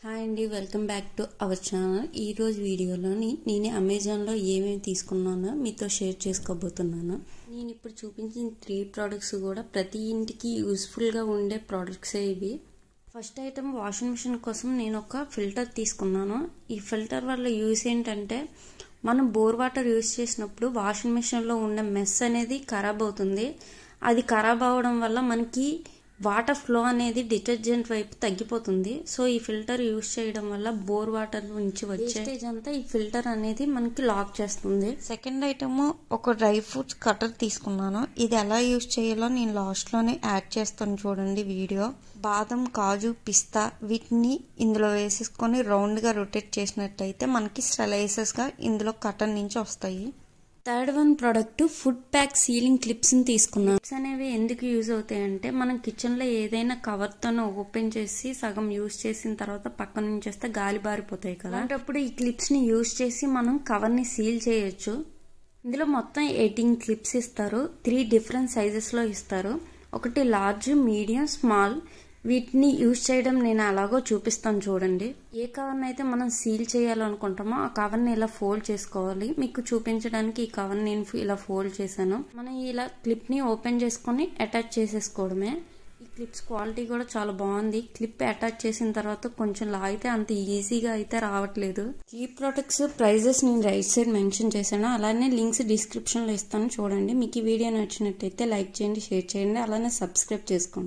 Hi అండి, welcome back to our channel. ఈరోజు వీడియోలోని నేను అమెజాన్లో ఏమేమి తీసుకున్నానో మీతో షేర్ చేసుకోబోతున్నాను. నేను ఇప్పుడు చూపించిన 3 ప్రోడక్ట్స్ కూడా ప్రతి ఇంటికి యూస్ఫుల్గా ఉండే ప్రోడక్ట్సే ఇవి. ఫస్ట్ ఐటమ్ వాషింగ్ మిషన్ కోసం నేను ఒక ఫిల్టర్ తీసుకున్నాను. ఈ ఫిల్టర్ వల్ల యూస్ ఏంటంటే మనం బోర్ వాటర్ యూస్ చేసినప్పుడు వాషింగ్ మిషన్లో ఉండే మెస్ అనేది ఖరాబ్ అవుతుంది. అది ఖరాబ్ అవ్వడం వల్ల మనకి వాటర్ ఫ్లో అనేది డిటర్జెంట్ వైపు తగ్గిపోతుంది. సో ఈ ఫిల్టర్ యూస్ చేయడం వల్ల బోర్ వాటర్ నుంచి వచ్చే వేస్టేజ్ అంతా ఈ ఫిల్టర్ అనేది మనకి లాక్ చేస్తుంది. సెకండ్ ఐటమ్ ఒక డ్రై ఫ్రూట్స్ కటర్ తీసుకున్నాను. ఇది ఎలా యూస్ చేయాలో నేను లాస్ట్లోనే యాడ్ చేస్తాను, చూడండి వీడియో. బాదం, కాజు, పిస్తా వీటిని ఇందులో వేసేసుకొని రౌండ్గా రొటేట్ చేసినట్టయితే మనకి స్లైసెస్గా ఇందులో కటర్ నుంచి వస్తాయి. Third one product food pack sealing క్లిప్స్ని తీసుకున్నాను. క్లిప్స్ అనేవి ఎందుకు యూజ్ అవుతాయంటే మనం కిచెన్లో ఏదైనా కవర్తోనే ఓపెన్ చేసి సగం యూజ్ చేసిన తర్వాత పక్కన నుంచి వస్తే గాలి బారిపోతాయి కదా, అలాంటప్పుడు ఈ క్లిప్స్ని యూజ్ చేసి మనం కవర్ని సీల్ చేయొచ్చు. ఇందులో మొత్తం 18 క్లిప్స్ ఇస్తారు. 3 డిఫరెంట్ సైజెస్లో ఇస్తారు. ఒకటి లార్జ్, మీడియం, స్మాల్. వీటిని యూజ్ చేయడం నేను అలాగో చూపిస్తాను, చూడండి. ఏ కవర్ని అయితే మనం సీల్ చేయాలనుకుంటామో ఆ కవర్ని ఇలా ఫోల్డ్ చేసుకోవాలి. మీకు చూపించడానికి ఈ కవర్ని నేను ఇలా ఫోల్డ్ చేశాను. మనం ఇలా క్లిప్ని ఓపెన్ చేసుకొని అటాచ్ చేసేసుకోవడమే. ఈ క్లిప్స్ క్వాలిటీ కూడా చాలా బాగుంది. క్లిప్ అటాచ్ చేసిన తర్వాత కొంచెం లాగితే అంత ఈజీగా అయితే రావట్లేదు. ఈ ప్రొడక్ట్స్ ప్రైజెస్ నేను రైట్ సైడ్ మెన్షన్ చేశాను. అలానే లింక్స్ డిస్క్రిప్షన్లో ఇస్తాను, చూడండి. మీకు ఈ వీడియో నచ్చినట్టయితే లైక్ చేయండి, షేర్ చేయండి, అలానే సబ్స్క్రైబ్ చేసుకోండి.